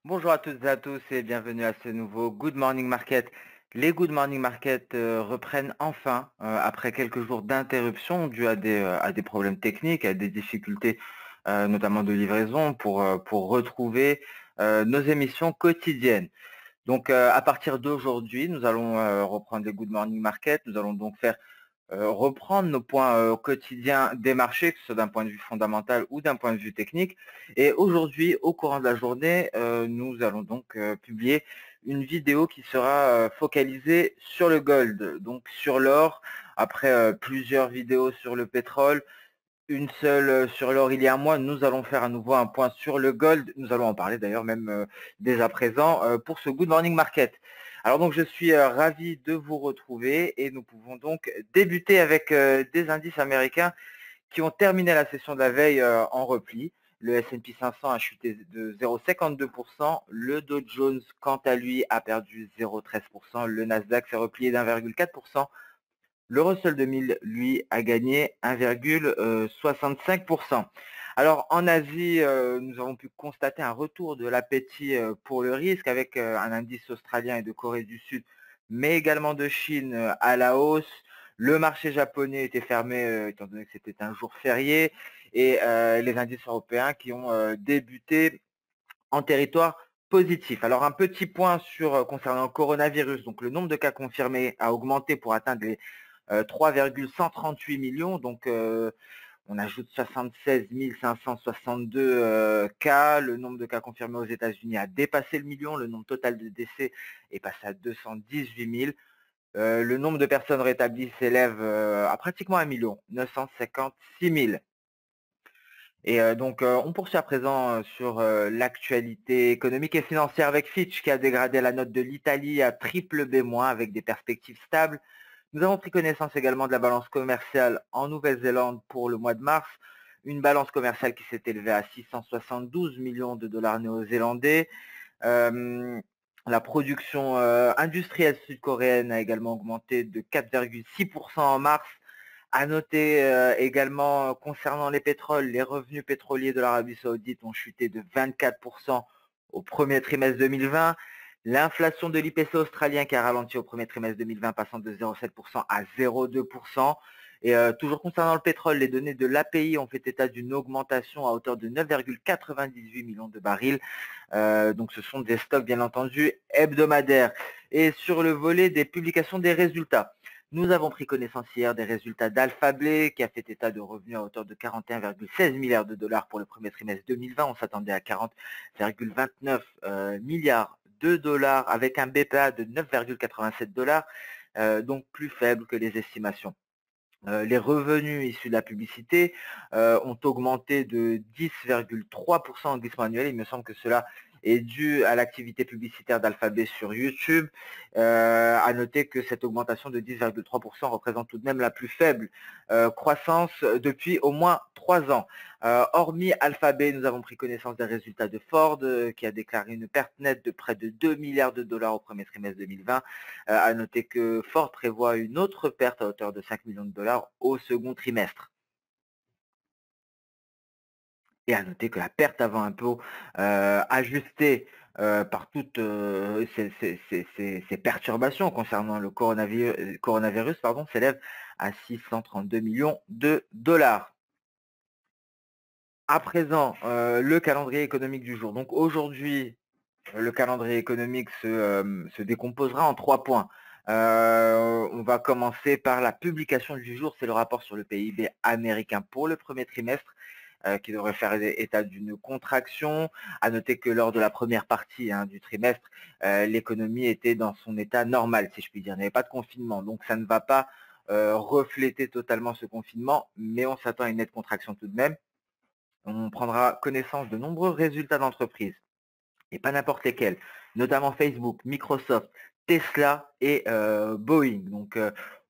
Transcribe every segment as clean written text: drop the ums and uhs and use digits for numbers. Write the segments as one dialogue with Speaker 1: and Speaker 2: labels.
Speaker 1: Bonjour à toutes et à tous et bienvenue à ce nouveau Good Morning Market. Les Good Morning Market reprennent enfin après quelques jours d'interruption dues à des problèmes techniques, à des difficultés notamment de livraison pour retrouver nos émissions quotidiennes. Donc à partir d'aujourd'hui, nous allons reprendre les Good Morning Market. Nous allons donc faire reprendre nos points quotidiens des marchés, que ce soit d'un point de vue fondamental ou d'un point de vue technique. Et aujourd'hui, au courant de la journée, nous allons donc publier une vidéo qui sera focalisée sur le gold, donc sur l'or, après plusieurs vidéos sur le pétrole, une seule sur l'or il y a un mois. Nous allons faire à nouveau un point sur le gold. Nous allons en parler d'ailleurs même dès à présent pour ce Good Morning Market. Alors donc je suis ravi de vous retrouver et nous pouvons donc débuter avec des indices américains qui ont terminé la session de la veille en repli. Le S&P 500 a chuté de 0,52%, le Dow Jones quant à lui a perdu 0,13%, le Nasdaq s'est replié d'1,4%, le Russell 2000, lui, a gagné 1,65%. Alors, en Asie, nous avons pu constater un retour de l'appétit pour le risque avec un indice australien et de Corée du Sud, mais également de Chine à la hausse. Le marché japonais était fermé étant donné que c'était un jour férié et les indices européens qui ont débuté en territoire positif. Alors, un petit point concernant le coronavirus. Donc, le nombre de cas confirmés a augmenté pour atteindre les 3,138 millions. Donc, on ajoute 76 562 cas. Le nombre de cas confirmés aux États-Unis a dépassé le million. Le nombre total de décès est passé à 218 000. Le nombre de personnes rétablies s'élève à pratiquement 1 956 000. Et donc, on poursuit à présent sur l'actualité économique et financière avec Fitch qui a dégradé la note de l'Italie à triple B- avec des perspectives stables. Nous avons pris connaissance également de la balance commerciale en Nouvelle-Zélande pour le mois de mars, une balance commerciale qui s'est élevée à 672 millions de dollars néo-zélandais. Euh, la production industrielle sud-coréenne a également augmenté de 4,6% en mars. À noter également concernant les pétroles, les revenus pétroliers de l'Arabie Saoudite ont chuté de 24% au premier trimestre 2020. L'inflation de l'IPC australien qui a ralenti au premier trimestre 2020, passant de 0,7% à 0,2%. Et toujours concernant le pétrole, les données de l'API ont fait état d'une augmentation à hauteur de 9,98 millions de barils. Donc ce sont des stocks bien entendu hebdomadaires. Et sur le volet des publications des résultats, nous avons pris connaissance hier des résultats d'Alphabet qui a fait état de revenus à hauteur de 41,16 milliards de dollars pour le premier trimestre 2020. On s'attendait à 40,29 milliards de dollars avec un BPA de 9,87 dollars, donc plus faible que les estimations. Les revenus issus de la publicité ont augmenté de 10,3% en glissement annuel. Il me semble que cela est dû à l'activité publicitaire d'Alphabet sur YouTube. À noter que cette augmentation de 10,3% représente tout de même la plus faible croissance depuis au moins 3 ans. Hormis Alphabet, nous avons pris connaissance des résultats de Ford qui a déclaré une perte nette de près de 2 milliards de dollars au premier trimestre 2020. À noter que Ford prévoit une autre perte à hauteur de 5 millions de dollars au second trimestre. Et à noter que la perte avant impôt ajustée par toutes ces perturbations concernant le coronavirus s'élève à 632 millions de dollars. À présent, le calendrier économique du jour. Donc aujourd'hui, le calendrier économique se décomposera en 3 points. On va commencer par la publication du jour, c'est le rapport sur le PIB américain pour le premier trimestre, qui devrait faire état d'une contraction. À noter que lors de la première partie du trimestre, l'économie était dans son état normal, si je puis dire. Il n'y avait pas de confinement, donc ça ne va pas refléter totalement ce confinement, mais on s'attend à une nette contraction tout de même. On prendra connaissance de nombreux résultats d'entreprise et pas n'importe lesquels, notamment Facebook, Microsoft, Tesla et Boeing. Donc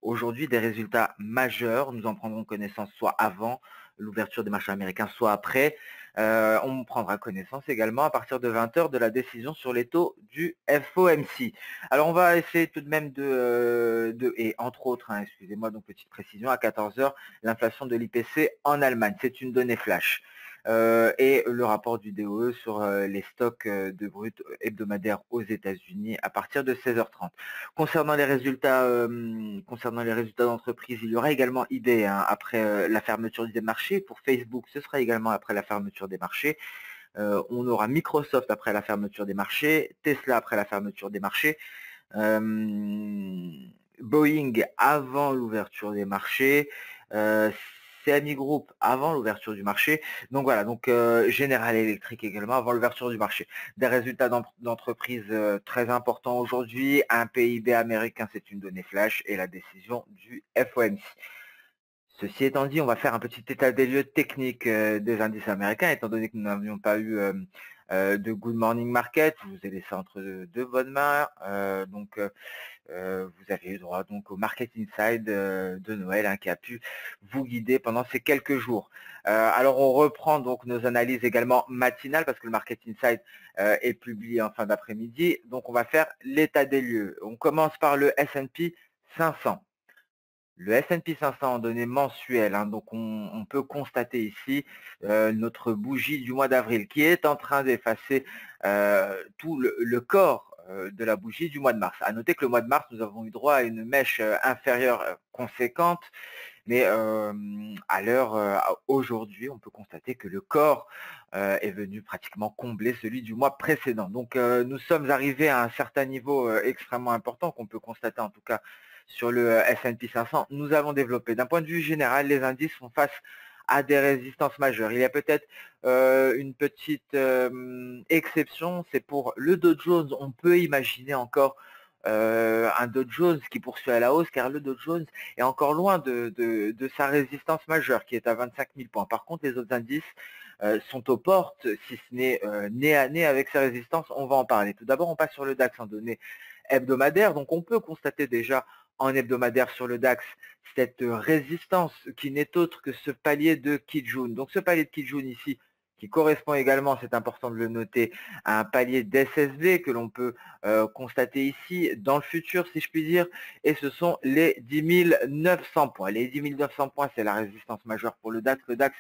Speaker 1: aujourd'hui, des résultats majeurs. Nous en prendrons connaissance soit avant l'ouverture des marchés américains, soit après. On prendra connaissance également à partir de 20 h de la décision sur les taux du FOMC. Alors on va essayer tout de même et entre autres, excusez-moi, donc petite précision, à 14 h, l'inflation de l'IPC en Allemagne. C'est une donnée flash. et le rapport du DOE sur les stocks de brut hebdomadaires aux États-Unis à partir de 16h30. Concernant les résultats d'entreprise, il y aura également eBay après la fermeture des marchés. Pour Facebook, ce sera également après la fermeture des marchés. On aura Microsoft après la fermeture des marchés, Tesla après la fermeture des marchés, Boeing avant l'ouverture des marchés, CMI Group avant l'ouverture du marché. Donc voilà, donc General Electric également avant l'ouverture du marché. Des résultats d'entreprise très importants aujourd'hui. Un PIB américain, c'est une donnée flash et la décision du FOMC. Ceci étant dit, on va faire un petit état des lieux techniques des indices américains, étant donné que nous n'avions pas eu de Good Morning Market. Je vous ai laissé entre deux bonnes mains. Vous avez eu droit donc au Market Inside de Noël qui a pu vous guider pendant ces quelques jours. Alors on reprend donc nos analyses également matinales parce que le Market Inside est publié en fin d'après-midi. Donc on va faire l'état des lieux. On commence par le S&P 500. Le S&P 500 en données mensuelles, donc on peut constater ici notre bougie du mois d'avril qui est en train d'effacer tout le corps de la bougie du mois de mars. À noter que le mois de mars, nous avons eu droit à une mèche inférieure conséquente, mais à l'heure aujourd'hui, on peut constater que le corps est venu pratiquement combler celui du mois précédent. Donc nous sommes arrivés à un certain niveau extrêmement important qu'on peut constater en tout cas sur le S&P 500. Nous avons développé. D'un point de vue général, les indices font face à des résistances majeures. Il y a peut-être une petite exception, c'est pour le Dow Jones. On peut imaginer encore un Dow Jones qui poursuit à la hausse, car le Dow Jones est encore loin de sa résistance majeure, qui est à 25 000 points. Par contre, les autres indices sont aux portes, si ce n'est nez à nez avec ces résistances. On va en parler. Tout d'abord, on passe sur le DAX en données hebdomadaires. Donc, on peut constater déjà en hebdomadaire sur le DAX cette résistance qui n'est autre que ce palier de Kijun. Donc, ce palier de Kijun ici, qui correspond également, c'est important de le noter, à un palier d'SSV que l'on peut constater ici dans le futur, si je puis dire, et ce sont les 10 900 points. Les 10 900 points, c'est la résistance majeure pour le DAX. Le DAX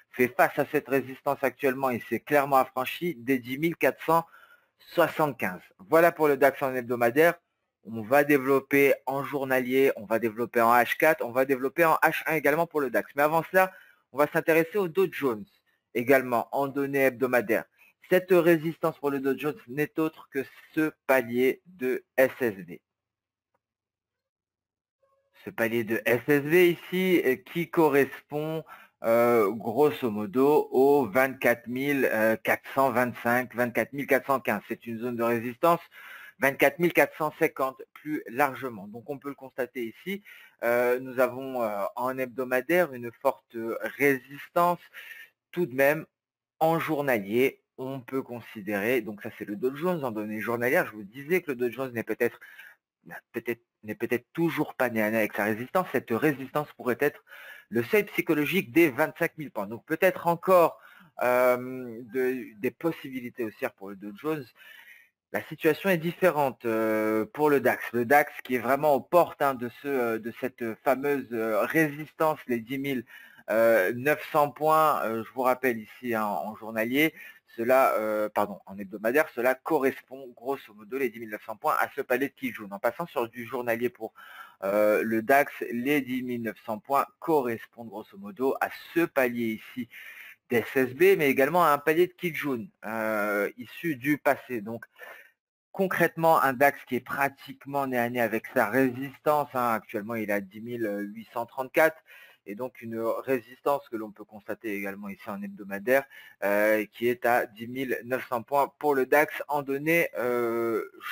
Speaker 1: fait face à cette résistance actuellement et s'est clairement affranchi des 10 475. Voilà pour le DAX en hebdomadaire. On va développer en journalier, on va développer en H4, on va développer en H1 également pour le DAX. Mais avant cela, on va s'intéresser au Dow Jones également en données hebdomadaires. Cette résistance pour le Dow Jones n'est autre que ce palier de SSV. Ce palier de SSV ici qui correspond grosso modo aux 24 425, 24 415. C'est une zone de résistance 24 450 plus largement. Donc on peut le constater ici. Nous avons en hebdomadaire une forte résistance. Tout de même, en journalier, on peut considérer, donc ça c'est le Dow Jones en données journalières, je vous disais que le Dow Jones n'est peut-être toujours pas né avec sa résistance. Cette résistance pourrait être le seuil psychologique des 25 000 points. Donc peut-être encore des possibilités haussières pour le Dow Jones. La situation est différente pour le DAX. Le DAX qui est vraiment aux portes de cette fameuse résistance, les 10 900 points. Je vous rappelle ici en journalier, en hebdomadaire, cela correspond grosso modo les 10 900 points à ce palier de Kijun. En passant sur du journalier pour le DAX, les 10 900 points correspondent grosso modo à ce palier ici d'SSB, mais également à un palier de Kijun issu du passé. Donc concrètement, un DAX qui est pratiquement nez à nez avec sa résistance, actuellement il est à 10 834, et donc une résistance que l'on peut constater également ici en hebdomadaire, qui est à 10 900 points pour le DAX en données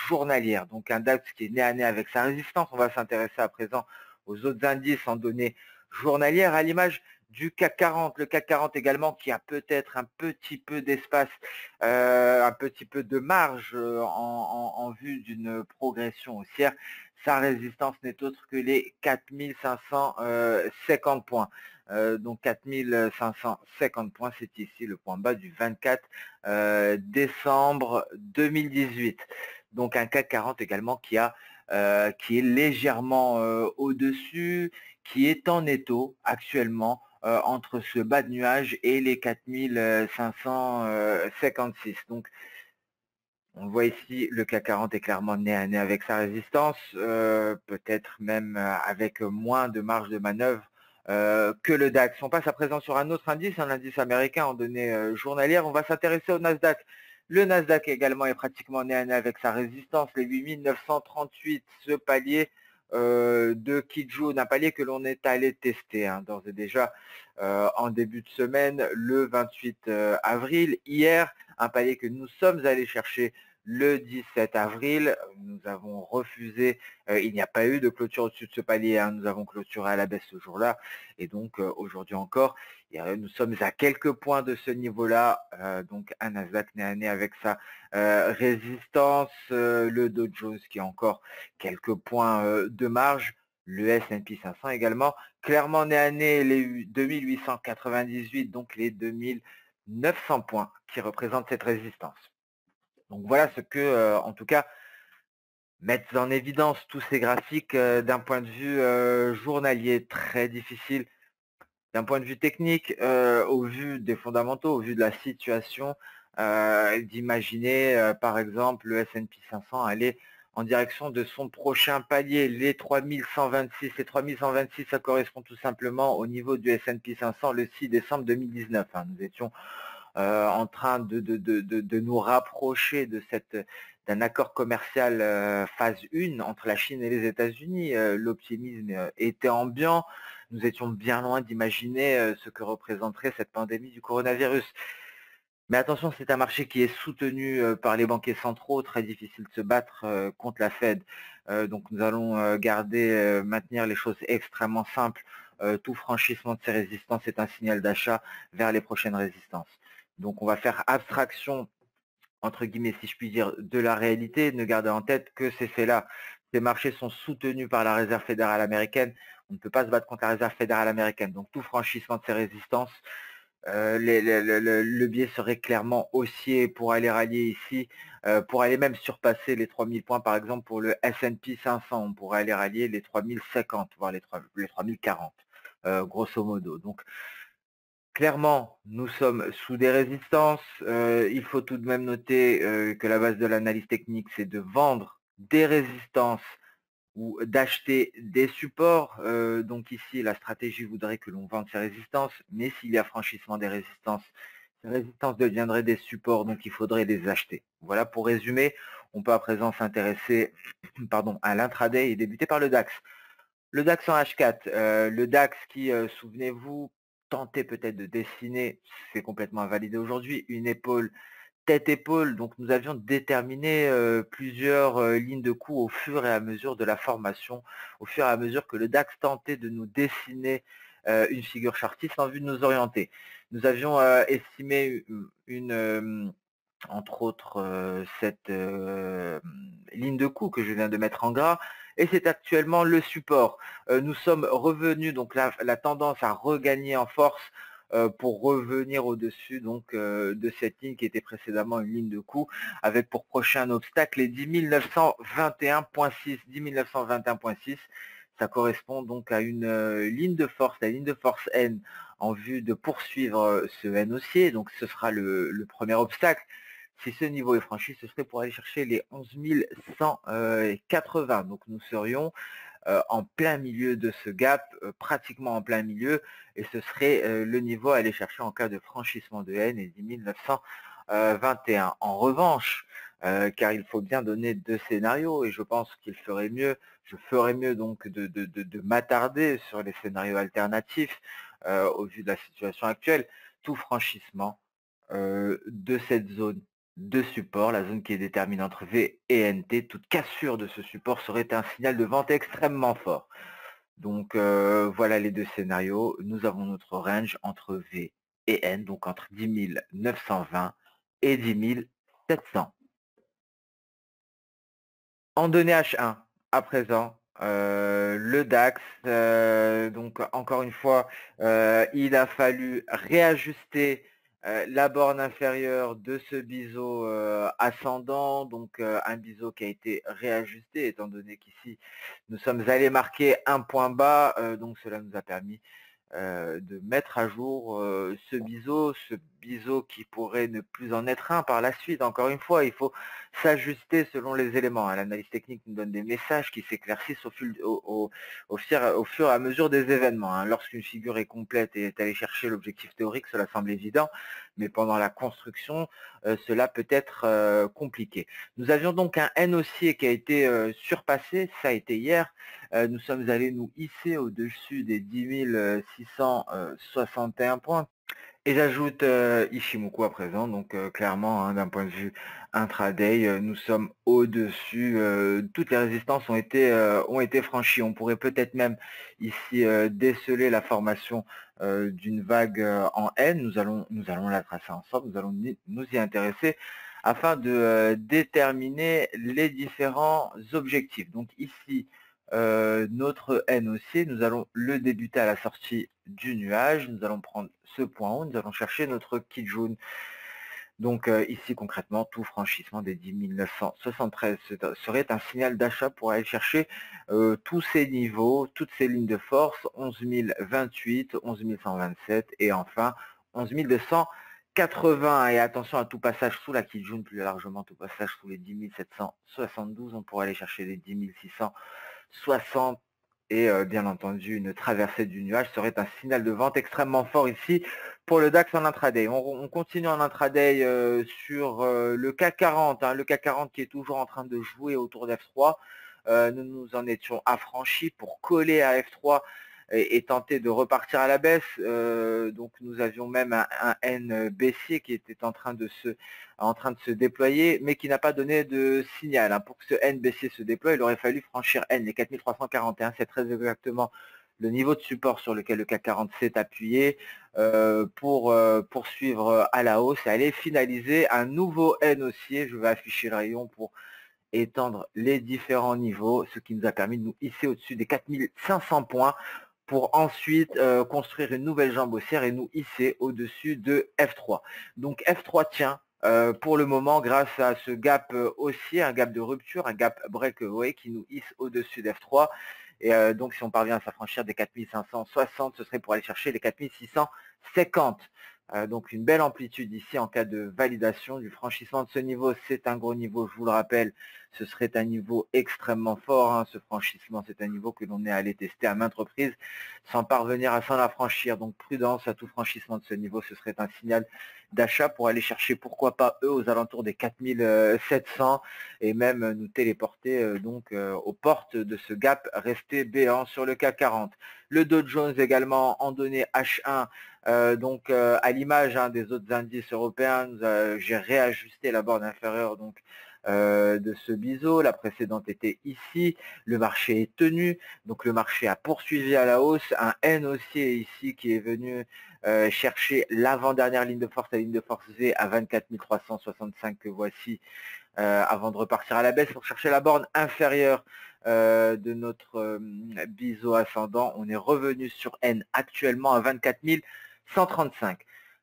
Speaker 1: journalières. Donc un DAX qui est nez à nez avec sa résistance. On va s'intéresser à présent aux autres indices en données journalières, à l'image du CAC 40, le CAC 40 également qui a peut-être un petit peu d'espace, un petit peu de marge en vue d'une progression haussière. Sa résistance n'est autre que les 4550 points. Donc 4550 points, c'est ici le point bas du 24 décembre 2018. Donc un CAC 40 également qui est légèrement au-dessus, qui est en étau actuellement entre ce bas de nuage et les 4556. Donc on voit ici le CAC 40 est clairement nez à nez avec sa résistance, peut-être même avec moins de marge de manœuvre que le DAX. On passe à présent sur un autre indice, un indice américain en données journalières. On va s'intéresser au Nasdaq. Le Nasdaq également est pratiquement nez à nez avec sa résistance, les 8938, ce palier de Kijun, un palier que l'on est allé tester d'ores et déjà en début de semaine, le 28 avril. Hier, un palier que nous sommes allés chercher le 17 avril. Nous avons refusé, il n'y a pas eu de clôture au-dessus de ce palier, nous avons clôturé à la baisse ce jour-là, et donc aujourd'hui encore, nous sommes à quelques points de ce niveau-là, donc un Nasdaq nez à nez avec sa résistance, le Dow Jones qui a encore quelques points de marge, le S&P 500 également, clairement nez à nez les 2898, donc les 2900 points qui représentent cette résistance. Donc voilà ce que, en tout cas, mettent en évidence tous ces graphiques d'un point de vue journalier très difficile. D'un point de vue technique, au vu des fondamentaux, au vu de la situation, d'imaginer par exemple le S&P 500 aller en direction de son prochain palier, les 3126. Les 3126, ça correspond tout simplement au niveau du S&P 500 le 6 décembre 2019. Nous étions en train de nous rapprocher d'un accord commercial phase 1 entre la Chine et les États-Unis. L'optimisme était ambiant. Nous étions bien loin d'imaginer ce que représenterait cette pandémie du coronavirus. Mais attention, c'est un marché qui est soutenu par les banquiers centraux, très difficile de se battre contre la Fed. Donc nous allons maintenir les choses extrêmement simples. Tout franchissement de ces résistances est un signal d'achat vers les prochaines résistances. Donc on va faire abstraction, entre guillemets, si je puis dire, de la réalité. Ne gardez en tête que ces faits-là, ces marchés sont soutenus par la Réserve fédérale américaine. On ne peut pas se battre contre la Réserve fédérale américaine. Donc tout franchissement de ces résistances, le biais serait clairement haussier pour aller rallier ici, pour aller même surpasser les 3000 points, par exemple pour le S&P 500, on pourrait aller rallier les 3050, voire les 3040, grosso modo. Donc clairement, nous sommes sous des résistances. Il faut tout de même noter que la base de l'analyse technique, c'est de vendre des résistances ou d'acheter des supports. Donc ici, la stratégie voudrait que l'on vende ces résistances, mais s'il y a franchissement des résistances, ces résistances deviendraient des supports, donc il faudrait les acheter. Voilà, pour résumer, on peut à présent s'intéresser à l'intraday et débuter par le DAX. Le DAX en H4, le DAX qui, souvenez-vous, tentait peut-être de dessiner, c'est complètement invalidé aujourd'hui, une épaule tête-épaule. Donc nous avions déterminé plusieurs lignes de coup au fur et à mesure de la formation, au fur et à mesure que le DAX tentait de nous dessiner une figure chartiste en vue de nous orienter. Nous avions estimé entre autres cette ligne de coup que je viens de mettre en gras, et c'est actuellement le support. Nous sommes revenus, donc la tendance à regagner en force pour revenir au-dessus de cette ligne qui était précédemment une ligne de coup, avec pour prochain obstacle les 10 921.6. 10 921.6, ça correspond donc à une ligne de force, la ligne de force N, en vue de poursuivre ce N haussier. Donc ce sera le premier obstacle. Si ce niveau est franchi, ce serait pour aller chercher les 11 180. Donc nous serions en plein milieu de ce gap, pratiquement en plein milieu, et ce serait le niveau à aller chercher en cas de franchissement de N et 10 921. En revanche, car il faut bien donner deux scénarios, et je pense qu'il ferait mieux, je ferais mieux donc de m'attarder sur les scénarios alternatifs au vu de la situation actuelle. Tout franchissement de cette zone de support, la zone qui est déterminée entre V et NT, toute cassure de ce support serait un signal de vente extrêmement fort. Donc voilà les deux scénarios. Nous avons notre range entre V et N, donc entre 10 920 et 10 700. En données H1, à présent, le DAX, donc encore une fois, il a fallu réajuster la borne inférieure de ce biseau ascendant, donc un biseau qui a été réajusté, étant donné qu'ici, nous sommes allés marquer un point bas, donc cela nous a permis de mettre à jour, ce biseau qui pourrait ne plus en être un par la suite. Encore une fois, il faut s'ajuster selon les éléments, hein. L'analyse technique nous donne des messages qui s'éclaircissent au fur et à mesure des événements, hein. Lorsqu'une figure est complète et est allée chercher l'objectif théorique, cela semble évident, mais pendant la construction, cela peut être, compliqué. Nous avions donc un N haussier qui a été, surpassé, ça a été hier. Nous sommes allés nous hisser au-dessus des 10 661 points. Et j'ajoute Ishimoku à présent, donc clairement, hein, d'un point de vue intraday, nous sommes au-dessus, toutes les résistances ont été franchies. On pourrait peut-être même ici déceler la formation d'une vague en N. Nous allons la tracer ensemble, nous allons nous y intéresser afin de déterminer les différents objectifs. Donc ici, notre N aussi, nous allons le débuter à la sortie du nuage. Nous allons prendre ce point haut, nous allons chercher notre Kijun. Donc ici concrètement, tout franchissement des 10 973 serait un signal d'achat pour aller chercher tous ces niveaux, toutes ces lignes de force, 11 028, 11 127 et enfin 11 280. Et attention à tout passage sous la Kijun, plus largement tout passage sous les 10 772, on pourrait aller chercher les 10 660 et bien entendu une traversée du nuage serait un signal de vente extrêmement fort ici pour le DAX en intraday. On continue en intraday sur le CAC 40, hein, le CAC 40 qui est toujours en train de jouer autour d'F3. Nous nous en étions affranchis pour coller à F3 et tenter de repartir à la baisse. Donc nous avions même un N baissier qui était en train de se déployer, mais qui n'a pas donné de signal, hein. Pour que ce N baissier se déploie, il aurait fallu franchir N, les 4341, c'est très exactement le niveau de support sur lequel le CAC 40 s'est appuyé pour poursuivre à la hausse et aller finaliser un nouveau N haussier. Je vais afficher le rayon pour étendre les différents niveaux, ce qui nous a permis de nous hisser au-dessus des 4500 points pour ensuite construire une nouvelle jambe haussière et nous hisser au-dessus de F3. Donc F3 tient pour le moment grâce à ce gap haussier, un gap de rupture, un gap breakaway qui nous hisse au-dessus d'F3. Et donc si on parvient à s'affranchir des 4560, ce serait pour aller chercher les 4650. Donc une belle amplitude ici en cas de validation du franchissement de ce niveau. C'est un gros niveau, je vous le rappelle, ce serait un niveau extrêmement fort, hein. Ce franchissement, c'est un niveau que l'on est allé tester à maintes reprises sans parvenir à s'en affranchir. Donc prudence à tout franchissement de ce niveau, ce serait un signal d'achat pour aller chercher, pourquoi pas eux, aux alentours des 4700 et même nous téléporter donc aux portes de ce gap resté béant sur le CAC 40. Le Dow Jones également en données H1, donc à l'image, hein, des autres indices européens, j'ai réajusté la borne inférieure donc de ce biseau. La précédente était ici. Le marché est tenu. Donc le marché a poursuivi à la hausse. Un N haussier ici qui est venu chercher l'avant-dernière ligne de force, la ligne de force V à 24 365 que voici avant de repartir à la baisse pour chercher la borne inférieure de notre biseau ascendant. On est revenu sur N actuellement à 24 135.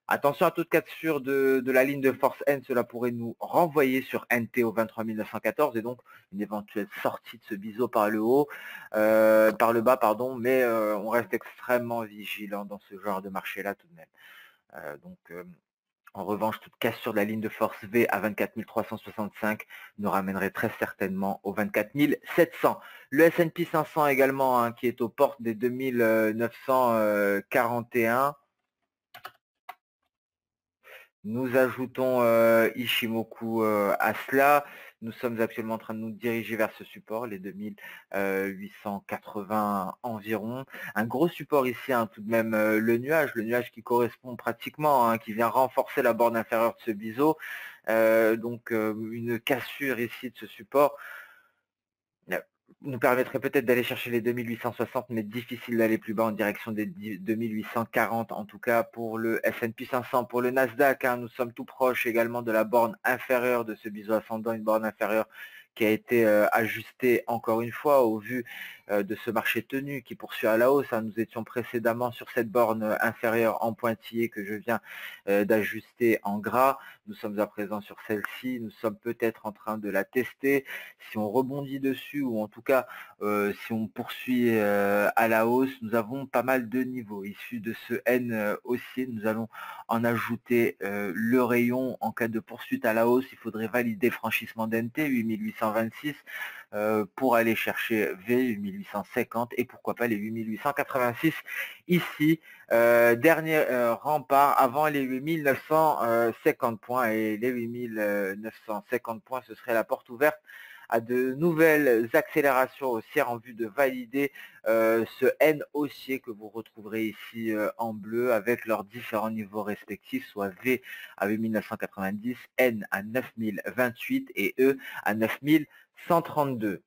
Speaker 1: Attention à toute cassure de la ligne de force N, cela pourrait nous renvoyer sur NT au 23 914 et donc une éventuelle sortie de ce biseau par le haut, par le bas, pardon, mais on reste extrêmement vigilant dans ce genre de marché-là tout de même. En revanche, toute cassure de la ligne de force V à 24 365 nous ramènerait très certainement aux 24 700. Le S&P 500 également, hein, qui est aux portes des 2941. Nous ajoutons Ishimoku à cela. Nous sommes actuellement en train de nous diriger vers ce support, les 2880 environ. Un gros support ici, hein, tout de même, le nuage qui correspond pratiquement, hein, qui vient renforcer la borne inférieure de ce biseau. Donc une cassure ici de ce support nous permettrait peut-être d'aller chercher les 2860, mais difficile d'aller plus bas en direction des 2840, en tout cas pour le S&P 500. Pour le Nasdaq, hein, nous sommes tout proches également de la borne inférieure de ce biseau ascendant, une borne inférieure qui a été ajusté encore une fois au vu de ce marché tenu qui poursuit à la hausse, hein. Nous étions précédemment sur cette borne inférieure en pointillé que je viens d'ajuster en gras. Nous sommes à présent sur celle-ci. Nous sommes peut-être en train de la tester. Si on rebondit dessus ou en tout cas si on poursuit à la hausse, nous avons pas mal de niveaux. Issus de ce N haussier, nous allons en ajouter le rayon en cas de poursuite à la hausse. Il faudrait valider franchissement d'NT 8826 pour aller chercher V 8850 et pourquoi pas les 8886 ici. Dernier rempart avant les 8950 points, et les 8950 points, ce serait la porte ouverte à de nouvelles accélérations haussières en vue de valider ce N haussier que vous retrouverez ici en bleu avec leurs différents niveaux respectifs, soit V à 8990, N à 9028 et E à 9132.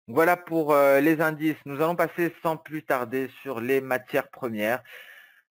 Speaker 1: Voilà pour les indices. Nous allons passer sans plus tarder sur les matières premières.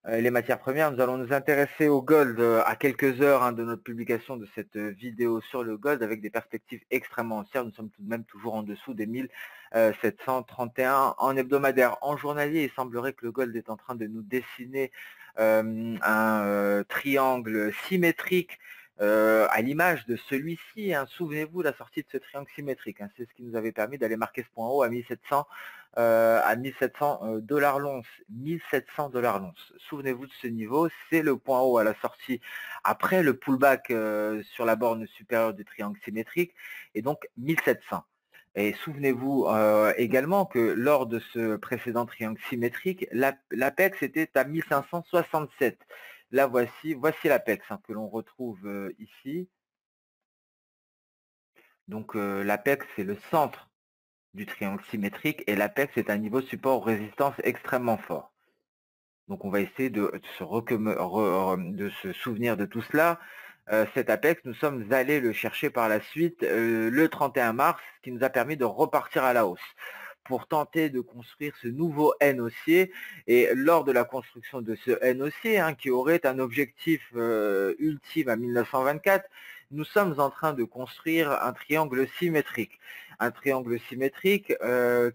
Speaker 1: Les matières premières, nous allons nous intéresser au gold à quelques heures de notre publication de cette vidéo sur le gold avec des perspectives extrêmement haussières. Nous sommes tout de même toujours en dessous des 1731 en hebdomadaire. En journalier, il semblerait que le gold est en train de nous dessiner un triangle symétrique à l'image de celui-ci. Souvenez-vous la sortie de ce triangle symétrique. C'est ce qui nous avait permis d'aller marquer ce point haut à 1700 $ l'once, 1700 $ l'once. Souvenez-vous de ce niveau, c'est le point haut à la sortie après le pullback sur la borne supérieure du triangle symétrique, et donc 1700. Et souvenez-vous également que lors de ce précédent triangle symétrique, l'apex était à 1567. Là, voici l'apex que l'on retrouve ici. Donc l'apex, c'est le centre du triangle symétrique et l'apex est un niveau support résistance extrêmement fort. Donc on va essayer de se souvenir de tout cela. Cet apex, nous sommes allés le chercher par la suite le 31 mars, ce qui nous a permis de repartir à la hausse pour tenter de construire ce nouveau N haussier. Et lors de la construction de ce N haussier, qui aurait un objectif ultime à 1924, nous sommes en train de construire un triangle symétrique. Un triangle symétrique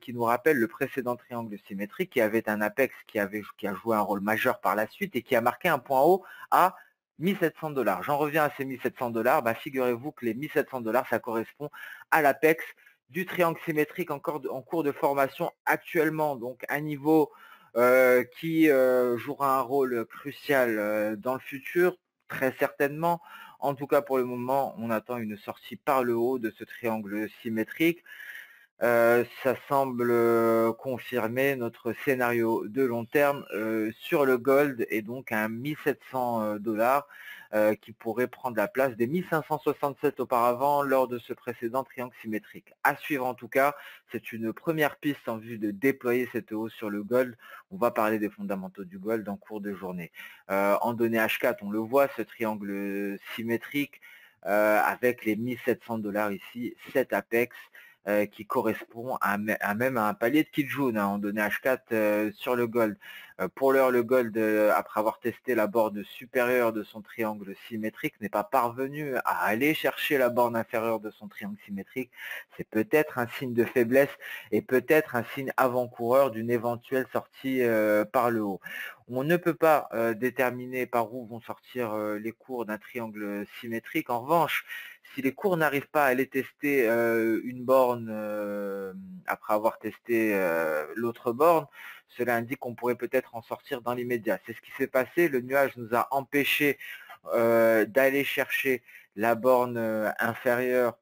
Speaker 1: qui nous rappelle le précédent triangle symétrique qui avait un apex qui a joué un rôle majeur par la suite et qui a marqué un point haut à 1700 $. J'en reviens à ces 1700 $. Figurez-vous que les 1700 $, ça correspond à l'apex du triangle symétrique en cours de formation actuellement. Donc un niveau qui jouera un rôle crucial dans le futur, très certainement. En tout cas, pour le moment, on attend une sortie par le haut de ce triangle symétrique. Ça semble confirmer notre scénario de long terme sur le gold et donc à 1700 $ qui pourrait prendre la place des 1567 auparavant lors de ce précédent triangle symétrique. À suivre en tout cas, c'est une première piste en vue de déployer cette hausse sur le gold. On va parler des fondamentaux du gold en cours de journée. En données H4, on le voit, ce triangle symétrique avec les 1700 $ ici, cet apex qui correspond à même à un palier de Kijun en données H4 sur le gold. Pour l'heure, le gold, après avoir testé la borne supérieure de son triangle symétrique, n'est pas parvenu à aller chercher la borne inférieure de son triangle symétrique. C'est peut-être un signe de faiblesse et peut-être un signe avant-coureur d'une éventuelle sortie par le haut. On ne peut pas déterminer par où vont sortir les cours d'un triangle symétrique. En revanche, si les cours n'arrivent pas à aller tester une borne après avoir testé l'autre borne, cela indique qu'on pourrait peut-être en sortir dans l'immédiat. C'est ce qui s'est passé. Le nuage nous a empêché d'aller chercher la borne inférieure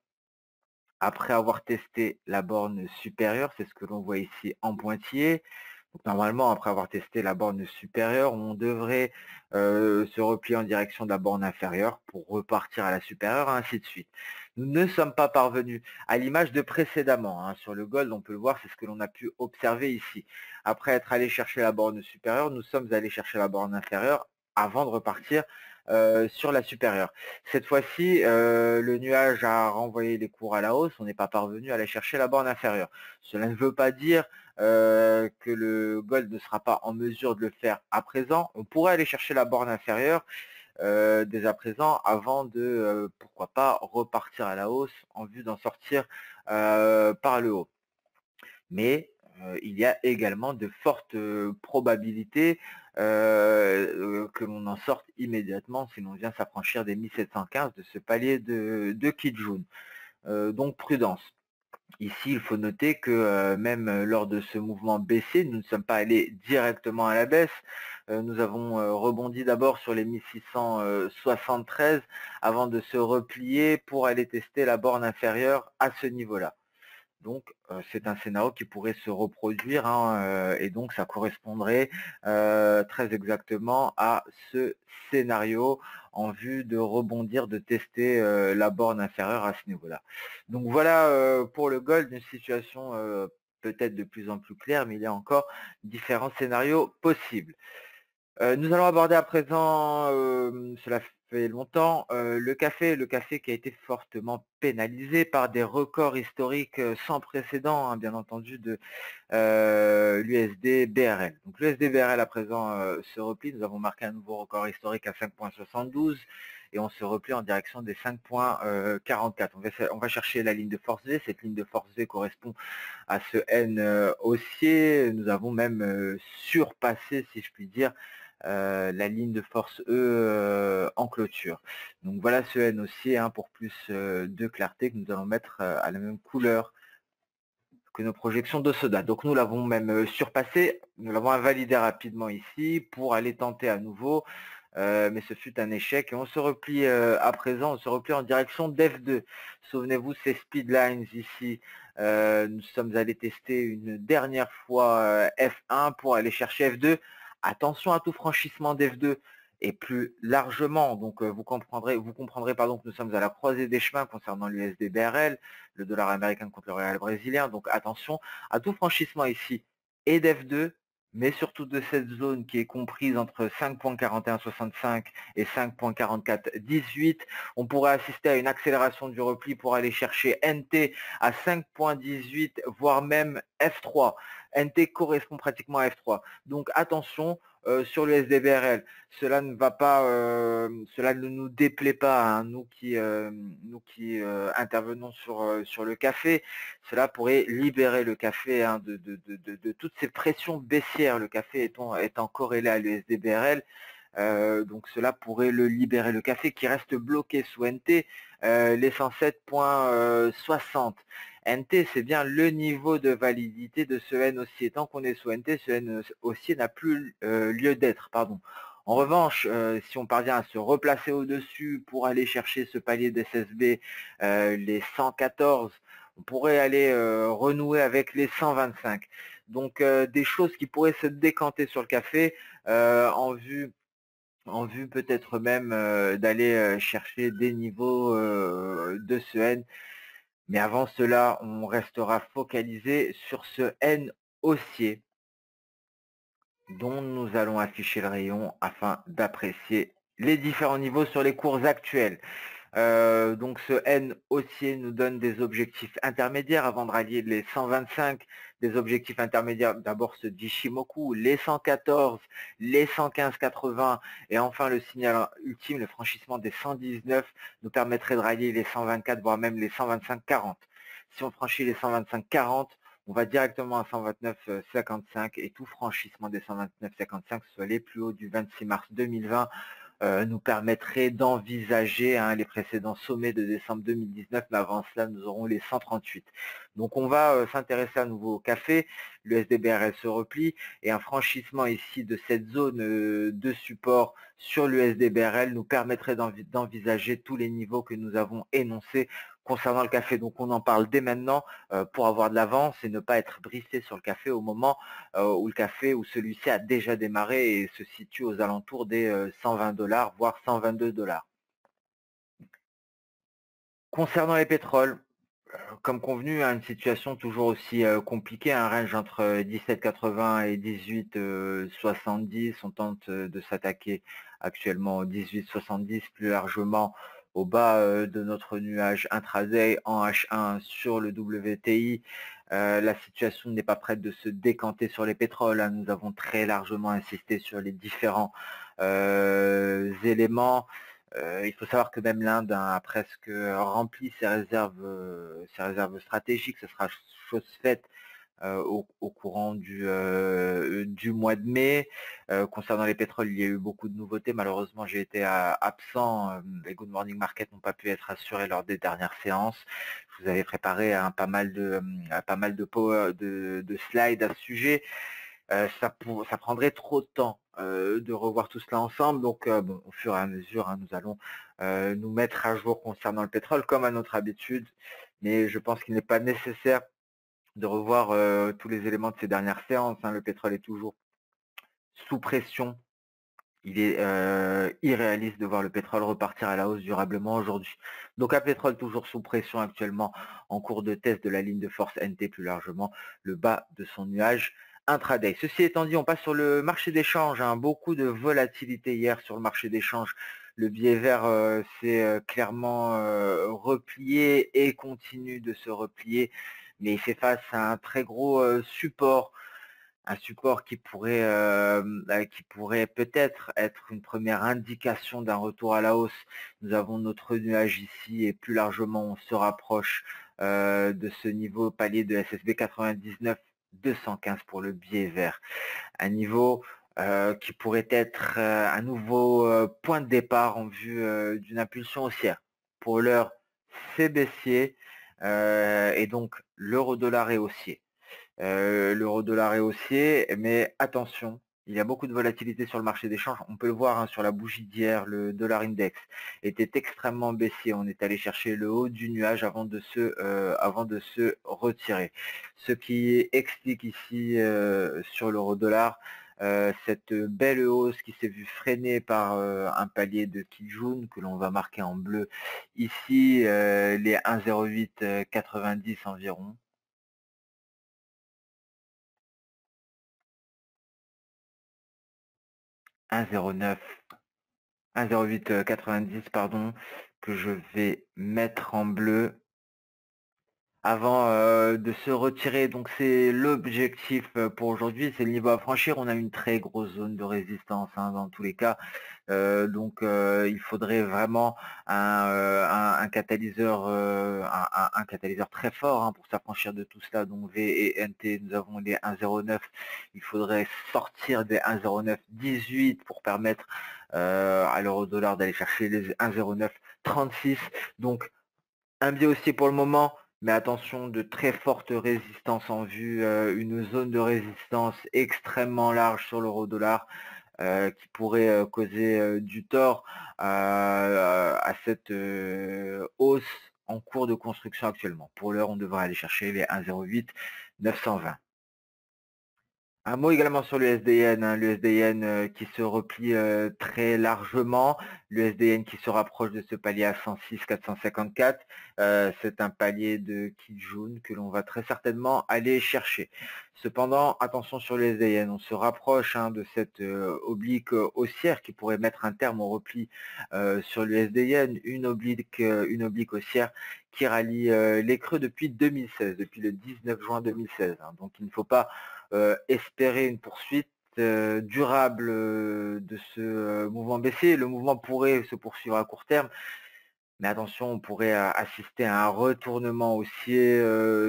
Speaker 1: après avoir testé la borne supérieure. C'est ce que l'on voit ici en pointillé. Donc, normalement, après avoir testé la borne supérieure, on devrait se replier en direction de la borne inférieure pour repartir à la supérieure, ainsi de suite. Nous ne sommes pas parvenus à l'image de précédemment. Sur le gold, on peut le voir, c'est ce que l'on a pu observer ici. Après être allé chercher la borne supérieure, nous sommes allés chercher la borne inférieure avant de repartir sur la supérieure. Cette fois-ci, le nuage a renvoyé les cours à la hausse, on n'est pas parvenu à aller chercher la borne inférieure. Cela ne veut pas dire que le gold ne sera pas en mesure de le faire à présent. On pourrait aller chercher la borne inférieure dès à présent avant de, pourquoi pas, repartir à la hausse en vue d'en sortir par le haut. Mais il y a également de fortes probabilités que l'on en sorte immédiatement si l'on vient s'affranchir des 1715 de ce palier de Kijun. Donc prudence. Ici, il faut noter que même lors de ce mouvement baissier, nous ne sommes pas allés directement à la baisse. Nous avons rebondi d'abord sur les 1673 avant de se replier pour aller tester la borne inférieure à ce niveau-là. Donc, c'est un scénario qui pourrait se reproduire, hein, et donc ça correspondrait très exactement à ce scénario en vue de rebondir, de tester la borne inférieure à ce niveau-là. Donc voilà pour le gold, une situation peut-être de plus en plus claire, mais il y a encore différents scénarios possibles. Nous allons aborder à présent, cela fait longtemps, le café qui a été fortement pénalisé par des records historiques, sans précédent, hein, bien entendu, de l'USD BRL. Donc l'USD BRL à présent se replie, nous avons marqué un nouveau record historique à 5,72 et on se replie en direction des 5,44. On va chercher la ligne de force V, cette ligne de force V correspond à ce N haussier. Nous avons même surpassé, si je puis dire, la ligne de force E en clôture. Donc voilà ce N haussier, hein, pour plus de clarté, que nous allons mettre à la même couleur que nos projections de Soda. Donc nous l'avons même surpassé, nous l'avons invalidé rapidement ici pour aller tenter à nouveau, mais ce fut un échec et on se replie à présent, on se replie en direction d'F2. Souvenez-vous, ces speedlines ici, nous sommes allés tester une dernière fois F1 pour aller chercher F2. Attention à tout franchissement d'F2 et plus largement, donc vous comprendrez pardon, que nous sommes à la croisée des chemins concernant l'USD BRL, le dollar américain contre le réal brésilien, donc attention à tout franchissement ici et d'F2, mais surtout de cette zone qui est comprise entre 5.4165 et 5.4418. On pourrait assister à une accélération du repli pour aller chercher NT à 5.18, voire même F3. NT correspond pratiquement à F3. Donc attention, sur le SDBRL, cela ne va pas, cela ne nous déplaît pas, hein, nous qui intervenons sur le café. Cela pourrait libérer le café, hein, de toutes ces pressions baissières, le café étant corrélé à l'USD-BRL. Donc cela pourrait le libérer. Le café qui reste bloqué sous NT, les 107,60. NT, c'est bien le niveau de validité de ce N haussier. Tant qu'on est sous NT, ce N haussier n'a plus lieu d'être. Pardon. En revanche, si on parvient à se replacer au-dessus pour aller chercher ce palier d'SSB, les 114, on pourrait aller renouer avec les 125. Donc des choses qui pourraient se décanter sur le café en vue peut-être même d'aller chercher des niveaux de ce N. Mais avant cela, on restera focalisé sur ce N haussier dont nous allons afficher le rayon afin d'apprécier les différents niveaux sur les cours actuels. Donc ce N haussier nous donne des objectifs intermédiaires avant de rallier les 125, des objectifs intermédiaires, d'abord ce d'Ishimoku, les 114, les 115,80 et enfin le signal ultime, le franchissement des 119 nous permettrait de rallier les 124 voire même les 125,40. Si on franchit les 125,40, on va directement à 129,55 et tout franchissement des 129,55, soit les plus hauts du 26 mars 2020, nous permettrait d'envisager, hein, les précédents sommets de décembre 2019, mais avant cela, nous aurons les 138. Donc on va s'intéresser à nouveau au café, le SDBRL se replie, et un franchissement ici de cette zone de support sur le SDBRL nous permettrait d'envisager tous les niveaux que nous avons énoncés concernant le café. Donc on en parle dès maintenant pour avoir de l'avance et ne pas être briefé sur le café au moment où le café, où celui-ci a déjà démarré et se situe aux alentours des 120 $, voire 122 $. Concernant les pétroles, comme convenu, hein, une situation toujours aussi compliquée, un range entre 17,80 et 18,70. On tente de s'attaquer actuellement au 18,70, plus largement au bas de notre nuage intraday en H1 sur le WTI. La situation n'est pas prête de se décanter sur les pétroles, hein. Nous avons très largement insisté sur les différents éléments. Il faut savoir que même l'Inde a presque rempli ses réserves stratégiques. Ce sera chose faite au courant du mois de mai. Concernant les pétroles, il y a eu beaucoup de nouveautés. Malheureusement, j'ai été absent. Les Good Morning Market n'ont pas pu être assurés lors des dernières séances. Je vous avais préparé pas mal de slides à ce sujet. Ça prendrait trop de temps de revoir tout cela ensemble. Donc, bon, au fur et à mesure, hein, nous allons nous mettre à jour concernant le pétrole, comme à notre habitude. Mais je pense qu'il n'est pas nécessaire de revoir tous les éléments de ces dernières séances, hein. Le pétrole est toujours sous pression. Il est irréaliste de voir le pétrole repartir à la hausse durablement aujourd'hui. Donc un pétrole toujours sous pression actuellement, en cours de test de la ligne de force NT, plus largement le bas de son nuage intraday. Ceci étant dit, on passe sur le marché d'échange, hein. Beaucoup de volatilité hier sur le marché d'échange. Le billet vert s'est clairement replié et continue de se replier, mais il fait face à un très gros support, un support qui pourrait peut-être être une première indication d'un retour à la hausse. Nous avons notre nuage ici et plus largement on se rapproche de ce niveau palier de SSB 99 215 pour le biais vert. Un niveau qui pourrait être un nouveau point de départ en vue d'une impulsion haussière. Pour l'heure, c'est baissier et donc l'euro-dollar est haussier. L'euro-dollar est haussier, mais attention, il y a beaucoup de volatilité sur le marché des changes. On peut le voir, hein, sur la bougie d'hier, le dollar index était extrêmement baissier. On est allé chercher le haut du nuage avant de se retirer. Ce qui explique ici sur l'euro-dollar cette belle hausse qui s'est vue freinée par un palier de Kijun que l'on va marquer en bleu ici, les 1,0890 environ. 1,09 1,0890 pardon, que je vais mettre en bleu avant de se retirer. Donc c'est l'objectif pour aujourd'hui, c'est le niveau à franchir. On a une très grosse zone de résistance, hein, dans tous les cas. Donc il faudrait vraiment un catalyseur, un catalyseur très fort, hein, pour s'affranchir de tout cela. Donc V et NT, nous avons les 1,09. Il faudrait sortir des 1,0918 pour permettre à l'euro-dollar d'aller chercher les 1,0936. Donc un biais aussi pour le moment, mais attention, de très fortes résistances en vue, une zone de résistance extrêmement large sur l'euro-dollar qui pourrait causer du tort à cette hausse en cours de construction actuellement. Pour l'heure, on devrait aller chercher les 1,08 920. Un mot également sur l'USDN, hein, l'USDN qui se replie très largement, l'USDN qui se rapproche de ce palier à 106 454. C'est un palier de Kijun que l'on va très certainement aller chercher. Cependant, attention sur l'USDN, on se rapproche, hein, de cette oblique haussière qui pourrait mettre un terme au repli sur l'USDN, une oblique haussière qui rallie les creux depuis 2016, depuis le 19 juin 2016. Hein. Donc il ne faut pas espérer une poursuite durable de ce mouvement baissier. Le mouvement pourrait se poursuivre à court terme, mais attention, on pourrait assister à un retournement haussier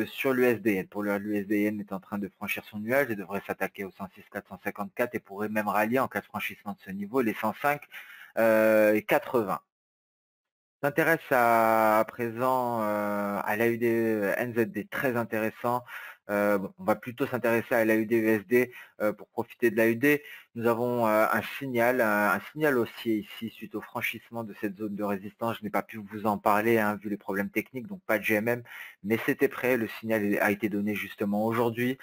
Speaker 1: sur l'USDN. Pour l'heure, l'USDN est en train de franchir son nuage et devrait s'attaquer au 106 454 et pourrait même rallier en cas de franchissement de ce niveau les 105 80. S'intéresse à présent à l'AUD NZD, très intéressant. Bon, on va plutôt s'intéresser à l'AUD USD pour profiter de l'AUD. Nous avons un signal haussier ici suite au franchissement de cette zone de résistance. Je n'ai pas pu vous en parler, hein, vu les problèmes techniques, donc pas de GMM, mais c'était prêt. Le signal a été donné justement aujourd'hui.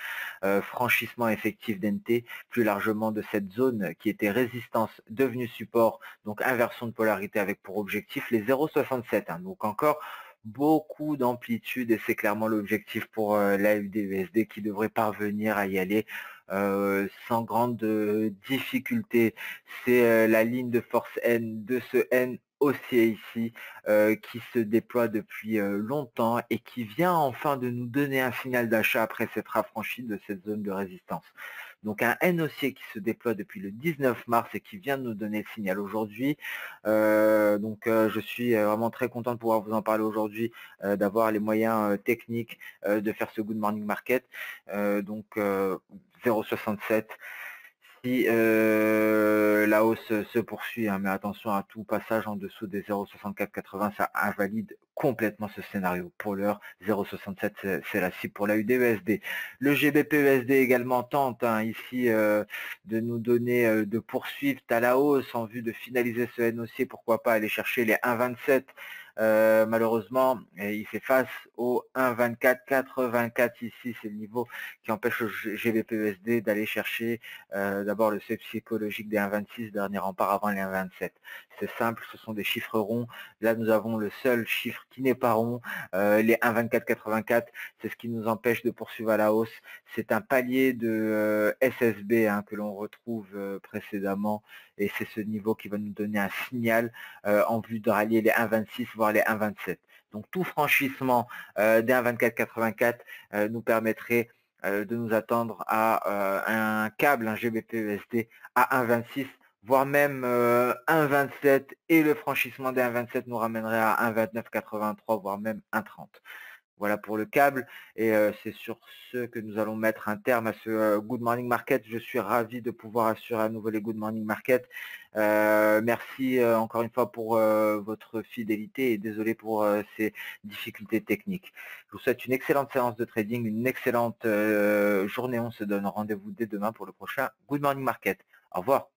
Speaker 1: Franchissement effectif d'NT, plus largement de cette zone qui était résistance devenue support, donc inversion de polarité avec pour objectif les 0,67. Hein, donc encore beaucoup d'amplitude et c'est clairement l'objectif pour l'AUD-USD qui devrait parvenir à y aller sans grande difficulté. C'est la ligne de force N de ce N haussier ici qui se déploie depuis longtemps et qui vient enfin de nous donner un signal d'achat après s'être affranchi de cette zone de résistance. donc un N haussier qui se déploie depuis le 19 mars et qui vient de nous donner le signal aujourd'hui. Je suis vraiment très content de pouvoir vous en parler aujourd'hui, d'avoir les moyens techniques de faire ce good morning market. 0,67. Si la hausse se poursuit, hein, mais attention à tout passage en dessous des 0,6480, ça invalide complètement ce scénario. Pour l'heure, 0,67 c'est la cible pour la UDUSD. Le GBP-USD également tente ici de nous donner, de poursuivre à la hausse en vue de finaliser ce N haussier, pourquoi pas aller chercher les 1,27. Malheureusement, il fait face au 1,2484 ici, c'est le niveau qui empêche le GBP-USD d'aller chercher d'abord le seuil psychologique des 1,26, dernier rempart avant les 1,27. C'est simple, ce sont des chiffres ronds. Là, nous avons le seul chiffre qui n'est pas rond, les 1,2484. C'est ce qui nous empêche de poursuivre à la hausse. C'est un palier de SSB que l'on retrouve précédemment et c'est ce niveau qui va nous donner un signal en vue de rallier les 1,26 voire les 1,27. Donc tout franchissement des 1,2484 nous permettrait de nous attendre à un câble, un GBP-USD à 1,26, voire même 1,27 et le franchissement des 1,27 nous ramènerait à 1,2983, voire même 1,30. Voilà pour le câble et c'est sur ce que nous allons mettre un terme à ce Good Morning Market. Je suis ravi de pouvoir assurer à nouveau les Good Morning Market. Merci encore une fois pour votre fidélité et désolé pour ces difficultés techniques. Je vous souhaite une excellente séance de trading, une excellente journée. On se donne rendez-vous dès demain pour le prochain Good Morning Market. Au revoir.